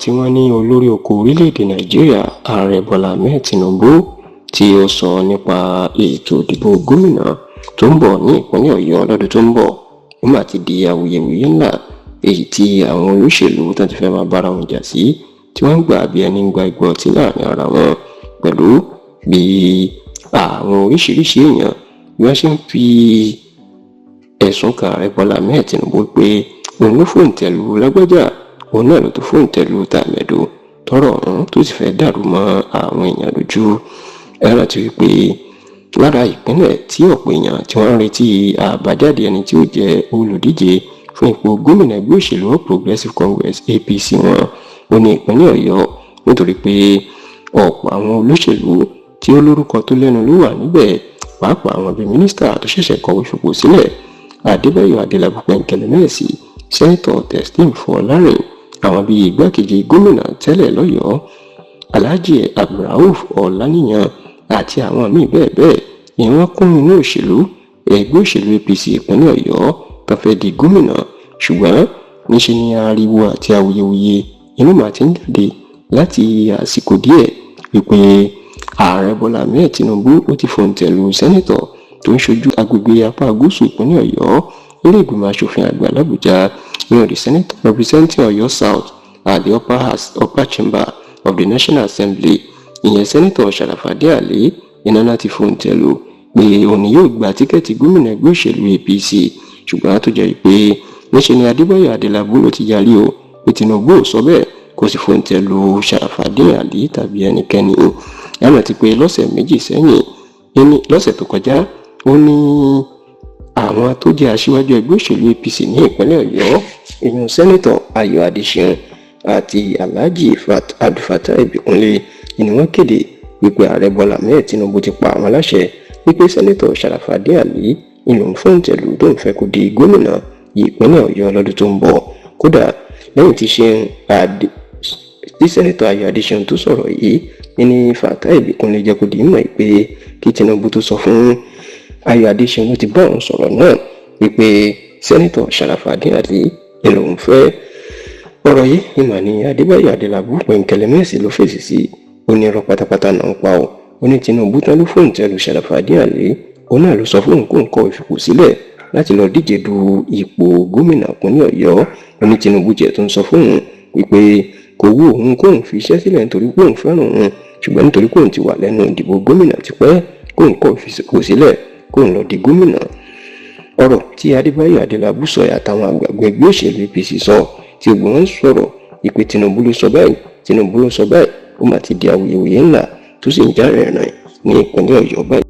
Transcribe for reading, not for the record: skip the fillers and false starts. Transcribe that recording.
tí wọ́n ní olórí oko orílẹ̀-èdè Nàìjíríà ààrẹ Bọ́lá Ahmed Tinubu tí ó sọ nípa ètò ìdìbò gómìnà tó ń bọ̀ ní ìpínlẹ̀ Ọ̀yọ́ lọ́dún tó ń bọ̀ ó mà ti di awuyewuye ńlá èyí tí àwọn olóṣèlú tó ti fẹ́ máa bára wọn jà sí tí wọ́n ń gbà bí ẹni ń gba igbó ọtí láàrin ara wọn pẹ̀lú bí àwọn oríṣiríṣi èèyàn bí wọ́n ṣe ń fi ẹ̀sùn kan ààrẹ Bọ́lá Ahmed Tinubu pé òun ló fòǹtẹ̀lù lágbájá òun náà ló tó fòǹtẹ̀lù tàmẹ̀dò tọ́rọ̀ ọ̀hún tó sì fẹ́ dàrú mọ́ àwọn èèyàn lójú. ẹ rántí wípé lára ìpínlẹ̀ tí ọ̀pọ̀ èèyàn tí wọ́n ń retí àbájáde ẹni tí ó jẹ́ olùdíje fún ipò gómìnà ẹgbẹ́ òṣèlú All Progressives Congress APC wọn ó ní ìpínlẹ̀ Ọ̀yọ́ nítorí pé ọ̀pọ̀ àwọn olóṣèlú tí ó lórúkọ tó lẹ́nu ló wà níbẹ̀ pàápàá àwọn bíi mínísítà tó ṣẹ̀ṣẹ̀ kọ̀wé fipò sílẹ̀ Adébáyọ̀ Adélabú Pẹ̀nkẹ́lẹ́mẹ́sì sẹ́ńtọ̀ Teslim Fọlárìn àwọn bíi igbákejì gómìnà tẹ́lẹ̀ lọ́yọ̀ọ́ Alhaji Abdulrauf Ọláníyàn àti àwọn míì bẹ́ẹ̀ bẹ́ẹ̀ ni wọ́n kún inú òṣèlú ẹgbẹ́ òṣèlú APC ìpínlẹ̀ Ọ̀yọ́ tó fẹ́ di gómìnà ṣùgbọ́n níṣe ni ariwo àti awuyewuye inú màá ti ń jáde láti àsìkò díẹ̀ wípé ààrẹ Bọ́lá Ahmed Tinubu ó ti fòǹtẹ̀lù sẹ́nẹ́tọ̀ tó ń ṣojú agbègbè apá gúúsù ìpínlẹ̀ Ọ̀yọ́ nílé ìgbìmọ̀ asòfin àgbà l'Àbújá the senator representing Ọ̀yọ́ South at the upper chamber of the National Assembly ìyẹn sẹ́nẹ́tọ̀ Sharafadeen Ali iná ti fòǹtẹ̀lù pé òun yóò gba tíkẹ́ẹ̀tì gómìnà ẹgbẹ́ òṣèlú APC ṣùgbọ́n tó jẹ́ pé níṣe ni Adébáyọ̀ Adélabú ló ti yarí o pé Tinubu ò sọ bẹ́ẹ̀ kò sì fòǹtẹ̀lù Sharafadeen Ali tàbí ẹnikẹ́ni yàrá ti pé lọ́sẹ̀ méjì sẹ́yìn lọ́sẹ̀ tó kọjá ó ní àwọn tó jẹ́ aṣíwájú ẹgbẹ́ òṣèlú APC ní ìpínlẹ̀ Ọ̀yọ́ ìyẹn sẹ́nẹ́tọ̀ Ayọ̀ Adéṣeun àti Alhaji Abdulfatai Ìbíkúnlé ni wọ́n kéde wípé ààrẹ Bọ́lá Ahmed Tinubu ti pa àwọn láṣẹ wípé sẹ́nẹ́tọ̀ Sharafadeen Ali ìlú fòǹtẹ̀lù tó ń fẹ́ kó di gómìnà ìpínlẹ̀ Ọ̀yọ́ lọ́dún tó ń bọ̀ kódà lẹ́yìn tí sẹ́nẹ́tọ̀ Ayọ̀ Adéṣeun tó sọ̀rọ̀ yìí ní Fatai Ìbíkúnlé jẹ́ kó di mọ̀ pé kí Tinubu tó sọ fún Ayọ̀ Adéṣeun ló ti bá òun sọ̀rọ̀ náà wípé sẹ́nẹ́tọ̀ Sharafadeen Ali ìlú ń fẹ́ ọ̀rọ̀ yìí ìmọ̀ ni Adébáyọ̀ Adélabú Pẹ̀nkẹ́lẹ́mẹ́sì ló fèsì sí ó ní irọ́ pátápátá náà ń pa ọ́ ó ní Tinubu tán ló fòǹtẹ̀lù Sharafadeen Ali òun náà ló sọ fún òun kó ń kọ ìfipò sílẹ̀ láti lọ díje du ipò gómìnà ìpínlẹ̀ Ọ̀yọ́ ó ní Tinubu jẹ́ tó ń sọ fún òun wípé kò wú òun kóun fi iṣẹ́ sílẹ̀ nítorí pé òun fẹ́ràn òun ṣùgbọ́n nítorí pé òun ti wà lẹ́nu ìdìbò gómìnà tipẹ́ kóun kọ ìfipò sílẹ̀ kóun lọ di gómìnà. ọ̀rọ̀ tí Adébáyọ̀ Adélabú sọ àtàwọn àgbààgbà ẹgbẹ́ òṣèlú APC sọ tí gbogbo wọn sọ̀rọ̀ ìpè Tinubu ló sọ báyìí ó mà ti di awuyewuye ńlá tó sì ń já rìnrìn ní ìpínlẹ̀ Ọ̀yọ́ báyìí.